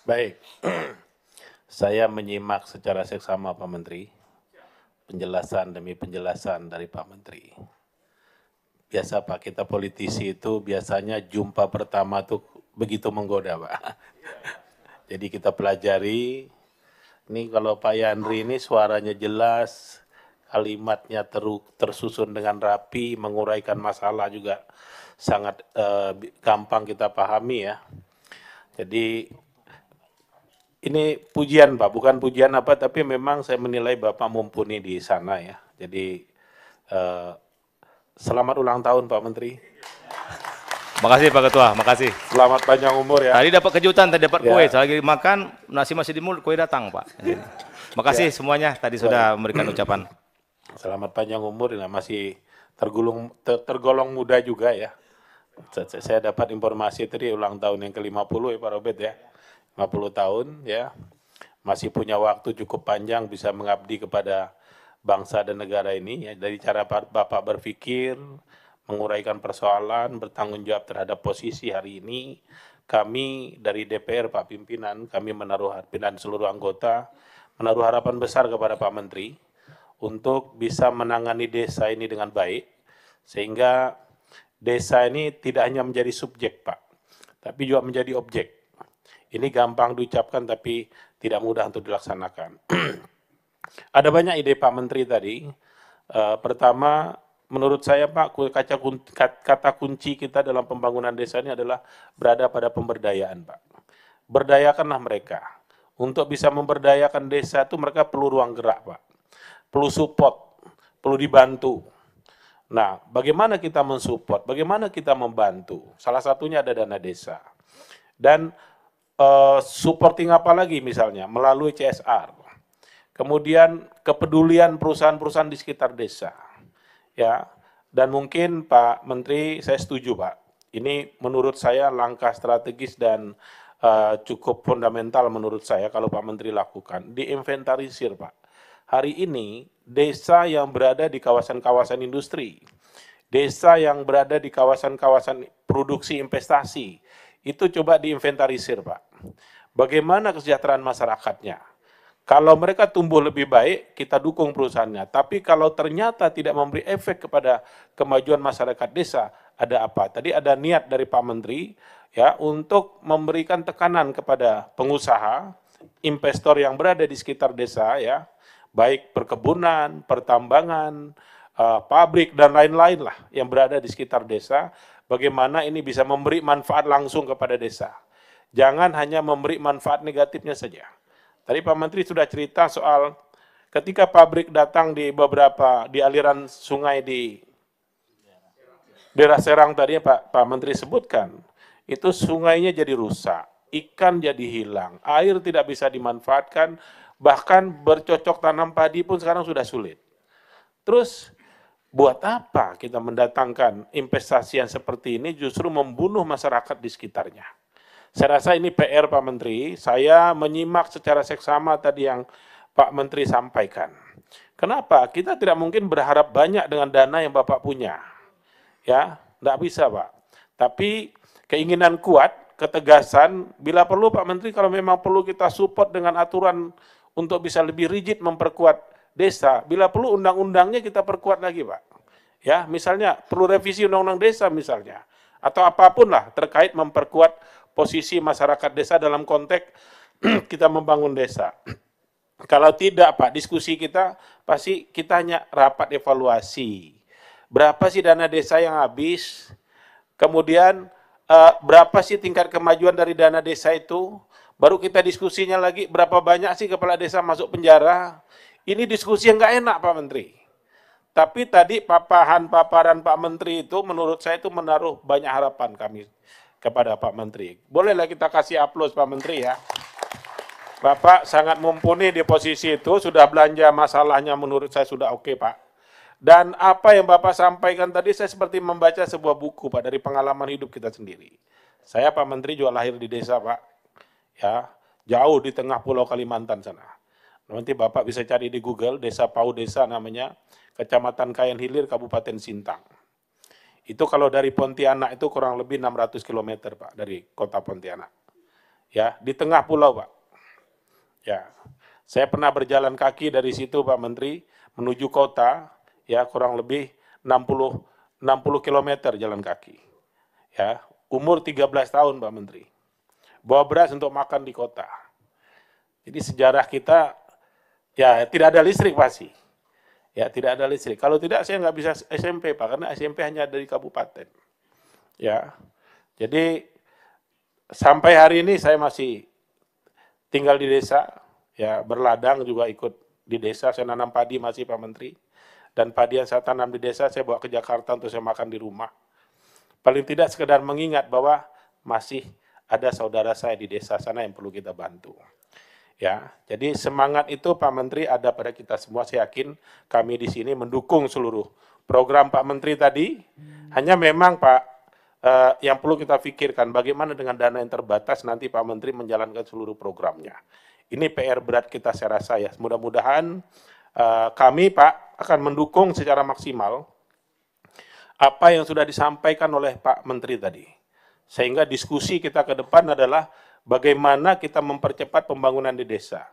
Baik, saya menyimak secara seksama Pak Menteri, penjelasan demi penjelasan dari Pak Menteri. Biasa Pak, kita politisi itu biasanya jumpa pertama tuh begitu menggoda Pak. Jadi kita pelajari, ini kalau Pak Yandri ini suaranya jelas, kalimatnya tersusun dengan rapi, menguraikan masalah juga sangat gampang kita pahami ya. Jadi ini pujian Pak, bukan pujian apa, tapi memang saya menilai Bapak mumpuni di sana ya. Jadi selamat ulang tahun Pak Menteri. Makasih Pak Ketua, makasih. Selamat panjang umur ya. Tadi dapat kejutan, tadi dapat kue. Ya. Saya lagi makan, nasi masih di mulut, kue datang Pak. Makasih semuanya, tadi sudah memberikan ucapan. Selamat panjang umur, ya, masih tergolong muda juga ya. Saya dapat informasi tadi ulang tahun yang ke-50 ya Pak Robert ya. 50 tahun ya. Masih punya waktu cukup panjang bisa mengabdi kepada bangsa dan negara ini ya. Dari cara Bapak berpikir, menguraikan persoalan, bertanggung jawab terhadap posisi hari ini, kami dari DPR Pak Pimpinan, kami menaruh dan seluruh anggota menaruh harapan besar kepada Pak Menteri untuk bisa menangani desa ini dengan baik, sehingga desa ini tidak hanya menjadi subjek Pak, tapi juga menjadi objek. Ini gampang diucapkan tapi tidak mudah untuk dilaksanakan. Ada banyak ide Pak Menteri tadi. Pertama, menurut saya Pak, kata kunci kita dalam pembangunan desa ini adalah berada pada pemberdayaan Pak. Berdayakanlah mereka. Untuk bisa memberdayakan desa itu mereka perlu ruang gerak Pak. Perlu support, perlu dibantu. Nah, bagaimana kita mensupport, bagaimana kita membantu? Salah satunya ada dana desa. Dan supporting apa lagi misalnya? Melalui CSR. Kemudian kepedulian perusahaan-perusahaan di sekitar desa. Ya, dan mungkin Pak Menteri, saya setuju Pak. Ini menurut saya langkah strategis dan cukup fundamental menurut saya kalau Pak Menteri lakukan. Diinventarisir Pak. Hari ini desa yang berada di kawasan-kawasan industri, desa yang berada di kawasan-kawasan produksi investasi, itu coba diinventarisir Pak. Bagaimana kesejahteraan masyarakatnya? Kalau mereka tumbuh lebih baik, kita dukung perusahaannya. Tapi kalau ternyata tidak memberi efek kepada kemajuan masyarakat desa, ada apa? Tadi ada niat dari Pak Menteri ya untuk memberikan tekanan kepada pengusaha, investor yang berada di sekitar desa ya, baik perkebunan, pertambangan, pabrik dan lain-lain lah yang berada di sekitar desa. Bagaimana ini bisa memberi manfaat langsung kepada desa. Jangan hanya memberi manfaat negatifnya saja. Tadi Pak Menteri sudah cerita soal ketika pabrik datang di beberapa di aliran sungai di daerah Serang tadi Pak Menteri sebutkan, itu sungainya jadi rusak, ikan jadi hilang, air tidak bisa dimanfaatkan, bahkan bercocok tanam padi pun sekarang sudah sulit. Terus buat apa kita mendatangkan investasi yang seperti ini justru membunuh masyarakat di sekitarnya? Saya rasa ini PR Pak Menteri, saya menyimak secara seksama tadi yang Pak Menteri sampaikan. Kenapa? Kita tidak mungkin berharap banyak dengan dana yang Bapak punya. Ya, enggak bisa Pak. Tapi keinginan kuat, ketegasan, bila perlu Pak Menteri kalau memang perlu kita support dengan aturan untuk bisa lebih rigid memperkuat desa, bila perlu undang-undangnya kita perkuat lagi Pak. Ya, misalnya perlu revisi undang-undang desa misalnya, atau apapun lah terkait memperkuat posisi masyarakat desa dalam konteks kita membangun desa. Kalau tidak Pak, diskusi kita pasti kita hanya rapat evaluasi. Berapa sih dana desa yang habis? Kemudian berapa sih tingkat kemajuan dari dana desa itu? Baru kita diskusinya lagi berapa banyak sih kepala desa masuk penjara? Ini diskusi yang nggak enak Pak Menteri. Tapi tadi paparan Pak Menteri itu menurut saya itu menaruh banyak harapan kami kepada Pak Menteri. Bolehlah kita kasih aplaus Pak Menteri ya. Bapak sangat mumpuni di posisi itu, sudah belanja masalahnya menurut saya sudah oke Pak. Dan apa yang Bapak sampaikan tadi saya seperti membaca sebuah buku Pak dari pengalaman hidup kita sendiri. Saya Pak Menteri juga lahir di desa Pak, ya jauh di tengah pulau Kalimantan sana. Nanti Bapak bisa cari di Google, Desa Pau Desa namanya, Kecamatan Kayan Hilir, Kabupaten Sintang. Itu kalau dari Pontianak itu kurang lebih 600 km Pak, dari kota Pontianak. ya, di tengah pulau, Pak. Ya, saya pernah berjalan kaki dari situ, Pak Menteri, menuju kota, ya, kurang lebih 60 kilometer jalan kaki. Ya, umur 13 tahun, Pak Menteri. Bawa beras untuk makan di kota. Jadi sejarah kita, ya, tidak ada listrik pasti. Ya, tidak ada listrik. Kalau tidak, saya nggak bisa SMP, Pak, karena SMP hanya dari kabupaten. Ya, jadi sampai hari ini saya masih tinggal di desa, ya, berladang juga ikut di desa, saya nanam padi masih, Pak Menteri. Dan padi yang saya tanam di desa, saya bawa ke Jakarta untuk saya makan di rumah. Paling tidak sekedar mengingat bahwa masih ada saudara saya di desa sana yang perlu kita bantu. Ya, jadi semangat itu Pak Menteri ada pada kita semua. Saya yakin kami di sini mendukung seluruh program Pak Menteri tadi. Hanya memang Pak, yang perlu kita pikirkan bagaimana dengan dana yang terbatas nanti Pak Menteri menjalankan seluruh programnya. Ini PR berat kita saya rasa ya. Mudah-mudahan kami Pak akan mendukung secara maksimal apa yang sudah disampaikan oleh Pak Menteri tadi. Sehingga diskusi kita ke depan adalah bagaimana kita mempercepat pembangunan di desa.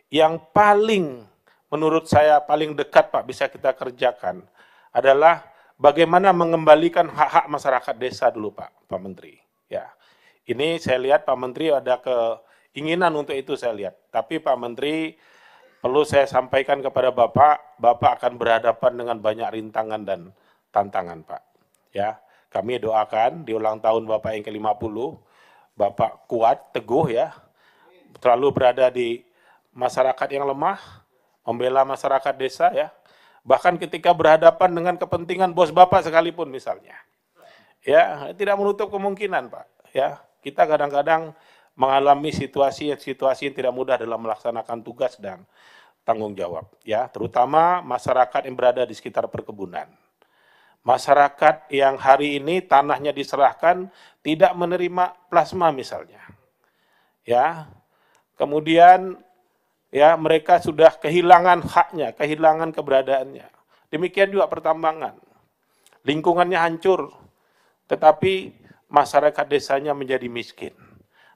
Yang paling menurut saya paling dekat Pak bisa kita kerjakan adalah bagaimana mengembalikan hak-hak masyarakat desa dulu Pak Menteri. Ya, ini saya lihat Pak Menteri ada keinginan untuk itu saya lihat. Tapi Pak Menteri perlu saya sampaikan kepada Bapak, Bapak akan berhadapan dengan banyak rintangan dan tantangan Pak. Ya, kami doakan di ulang tahun Bapak yang ke-50, Bapak kuat, teguh ya, selalu berada di masyarakat yang lemah, membela masyarakat desa ya, bahkan ketika berhadapan dengan kepentingan bos Bapak sekalipun misalnya. Ya, tidak menutup kemungkinan Pak. Ya, kita kadang-kadang mengalami situasi yang tidak mudah dalam melaksanakan tugas dan tanggung jawab. Ya, terutama masyarakat yang berada di sekitar perkebunan. Masyarakat yang hari ini tanahnya diserahkan tidak menerima plasma misalnya. Ya. Kemudian ya mereka sudah kehilangan haknya, kehilangan keberadaannya. Demikian juga pertambangan. Lingkungannya hancur, tetapi masyarakat desanya menjadi miskin.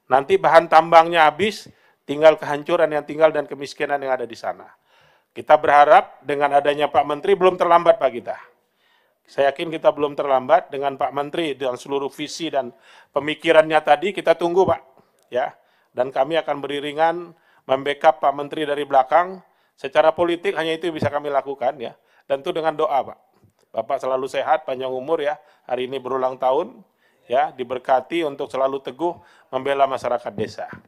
Nanti bahan tambangnya habis, tinggal kehancuran yang tinggal dan kemiskinan yang ada di sana. Kita berharap dengan adanya Pak Menteri belum terlambat Pak kita. Saya yakin kita belum terlambat dengan Pak Menteri dengan seluruh visi dan pemikirannya tadi, kita tunggu Pak. Ya, dan kami akan beriringan membackup Pak Menteri dari belakang. Secara politik hanya itu bisa kami lakukan ya. Dan itu dengan doa Pak. Bapak selalu sehat, panjang umur ya. Hari ini berulang tahun ya, diberkati untuk selalu teguh membela masyarakat desa.